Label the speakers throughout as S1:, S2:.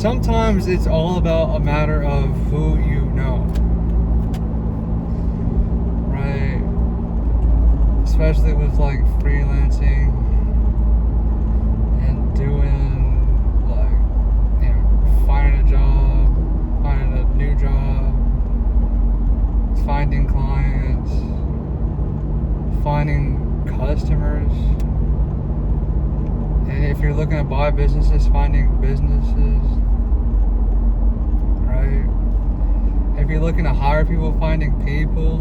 S1: Sometimes it's all about a matter of who you know, right? Especially with like freelancing and doing like, finding a job, finding a new job, finding clients, finding customers. And if you're looking to buy businesses, finding businesses, right? If you're looking to hire people, finding people,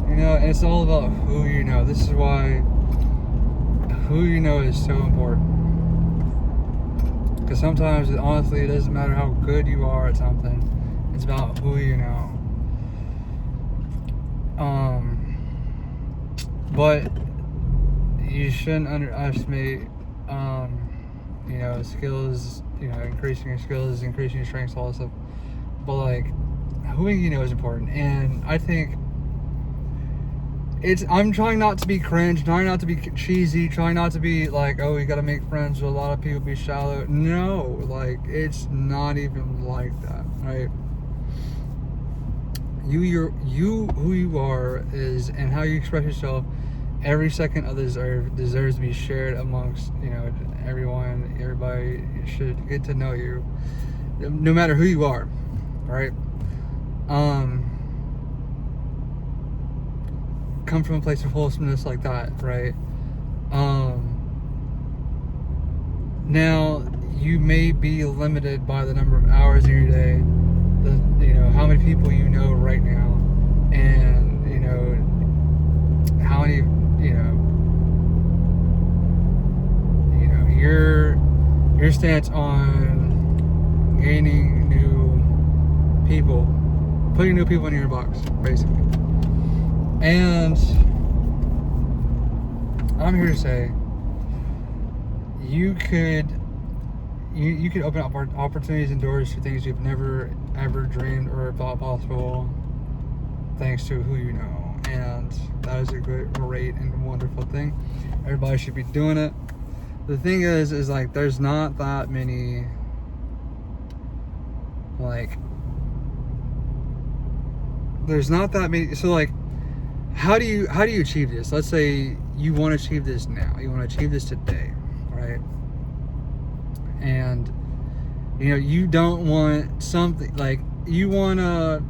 S1: and it's all about who you know. This is why who you know is so important. Because sometimes, honestly, it doesn't matter how good you are at something. It's about who you know. But you shouldn't underestimate, skills, increasing your skills, increasing your strengths, all that stuff. But, like, who you know is important. And I think I'm trying not to be cringe, trying not to be cheesy, trying not to be like, oh, you gotta make friends with a lot of people, be shallow. No, like, it's not even like that, right? Who you are is, and how you express yourself every second of this earth deserves to be shared amongst, everyone. Everybody should get to know you, no matter who you are, right? Come from a place of wholesomeness like that, right? Now you may be limited by the number of hours in your day, how many people you know right now, and how many, your stance on gaining new people, putting new people in your box, basically. And I'm here to say, you could open up opportunities and doors to things you've never ever dreamed or thought possible, thanks to who you know. And that is a great and wonderful thing. Everybody should be doing it. The thing is like, there's not that many, so like, how do you achieve this? Let's say you want to achieve this now. You want to achieve this today, right? And you don't want something like, you want a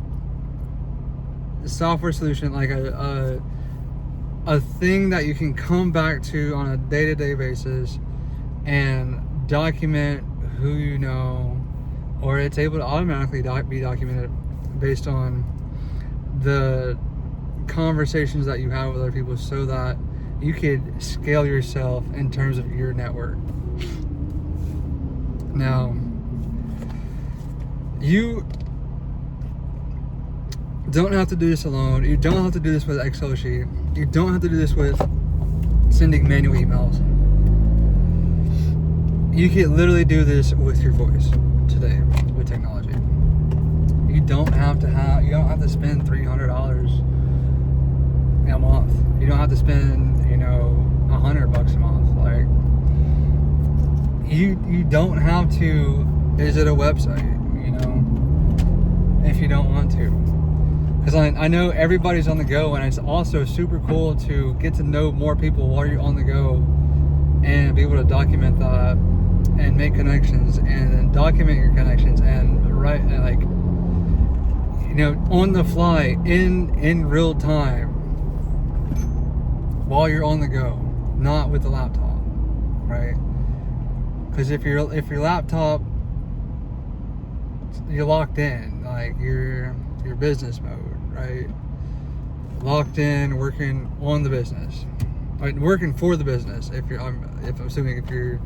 S1: software solution, like a thing that you can come back to on a day-to-day basis and document who you know, or it's able to automatically be documented based on the conversations that you have with other people, so that you could scale yourself in terms of your network. Now, you don't have to do this alone. You don't have to do this with Excel sheet. You don't have to do this with sending manual emails. You can literally do this with your voice today with technology. You don't have to spend $300 a month. You don't have to spend, $100 a month. Like, you don't have to visit a website, if you don't want to. Because I know everybody's on the go, and it's also super cool to get to know more people while you're on the go and be able to document that and make connections, and then document your connections and write, on the fly, in real time, while you're on the go, not with the laptop, right? Because if your laptop, you're locked in, like your business mode, right? Locked in, working on the business, working for the business. If I'm assuming if you're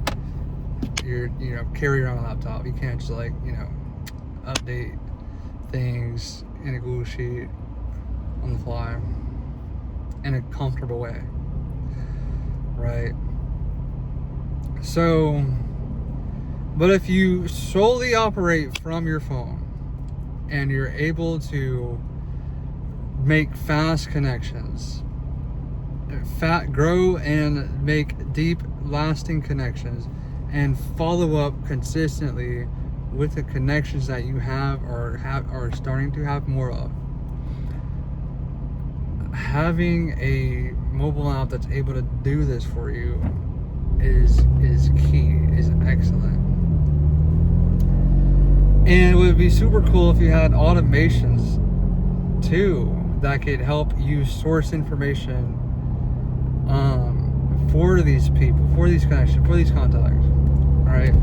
S1: carry around a laptop, you can't just update things in a Google Sheet on the fly in a comfortable way, right? So, but if you solely operate from your phone and you're able to make fast connections, grow and make deep, lasting connections, and follow up consistently with the connections that you have or are starting to have more of. Having a mobile app that's able to do this for you is key, is excellent. And it would be super cool if you had automations too that could help you source information for these people, for these connections, for these contacts. All right.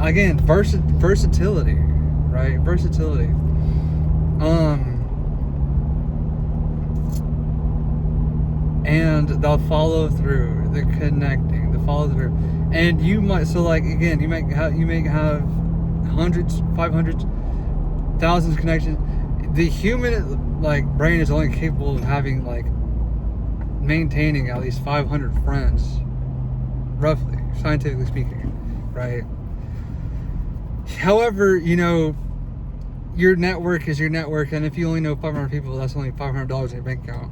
S1: Again, versatility, right? Versatility. And the follow through, the connecting, the follow through, and you might again, you may have hundreds, 500s, thousands of connections. The human brain is only capable of having maintaining at least 500 friends, roughly, scientifically speaking, right? However, your network is your network, and if you only know 500 people, that's only $500 in your bank account.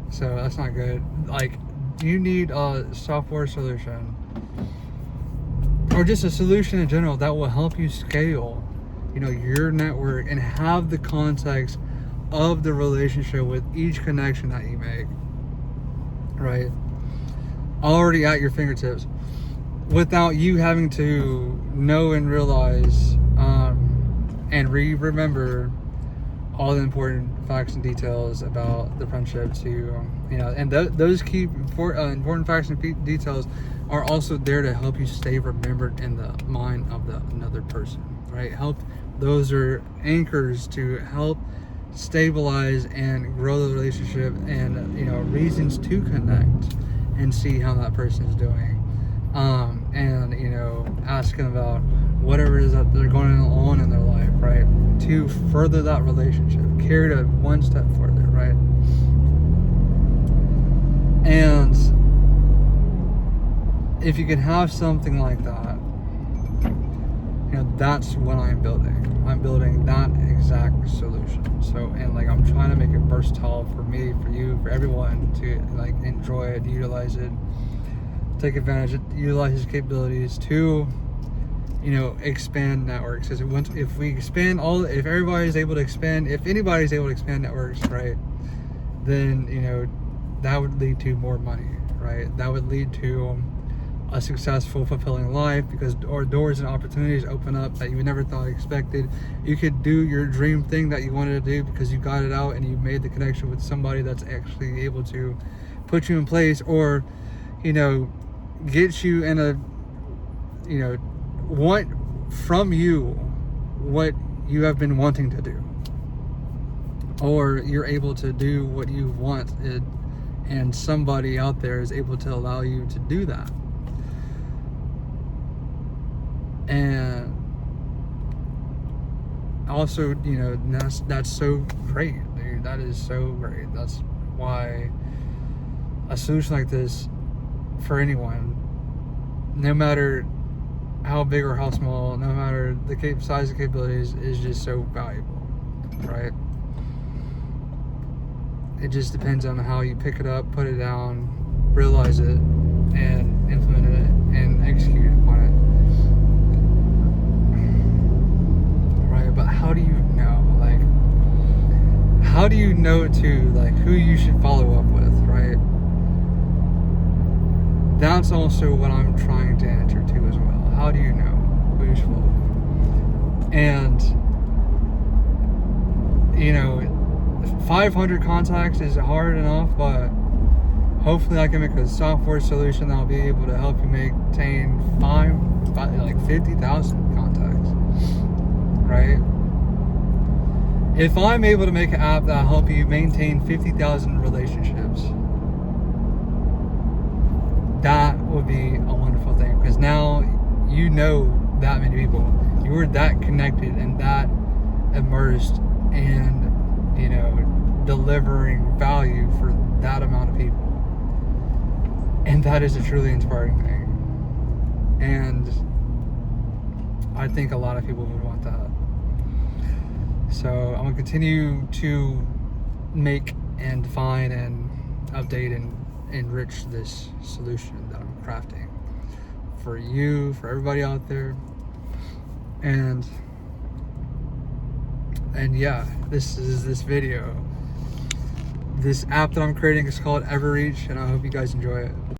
S1: So that's not good. You need a software solution, or just a solution in general that will help you scale, your network and have the context of the relationship with each connection that you make, right? Already at your fingertips, without you having to know and realize and remember all the important facts and details about the friendship and those key important facts and details are also there to help you stay remembered in the mind of another person, right? Those are anchors to help stabilize and grow the relationship, and reasons to connect and see how that person is doing, and asking about whatever it is that they're going on in their life, right, to further that relationship, carry it one step further, right? And if you can have something like that, that's what I'm building. I'm building that exact solution. So, and I'm trying to make it versatile for me, for you, for everyone to enjoy it, utilize it, take advantage of it, utilize his capabilities to, expand networks. Because if we expand if everybody's able to expand, if anybody's able to expand networks, right, then, that would lead to more money, right? That would lead to a successful, fulfilling life, because doors and opportunities open up that you never thought expected. You could do your dream thing that you wanted to do because you got it out and you made the connection with somebody that's actually able to put you in place, or get you in a want from you what you have been wanting to do, or you're able to do what you want it, and somebody out there is able to allow you to do that. And also, that's so great, dude. That is so great. That's why a solution like this, for anyone, no matter how big or how small, no matter the size of capabilities, is just so valuable, right? It just depends on how you pick it up, put it down, realize it, and implement it and execute upon it. But how do you know? How do you know who you should follow up with, right? That's also what I'm trying to answer to as well. How do you know who you should follow up with? And 500 contacts is hard enough, but hopefully I can make a software solution that'll be able to help you maintain 50,000 contacts. Right? If I'm able to make an app that'll help you maintain 50,000 relationships, that would be a wonderful thing, because now you know that many people. You were that connected and that immersed in, delivering value for that amount of people. And that is a truly inspiring thing. And I think a lot of people would want that. So I'm going to continue to make and define and update and enrich this solution that I'm crafting for you, for everybody out there. And yeah, this is this video. This app that I'm creating is called Everreach, and I hope you guys enjoy it.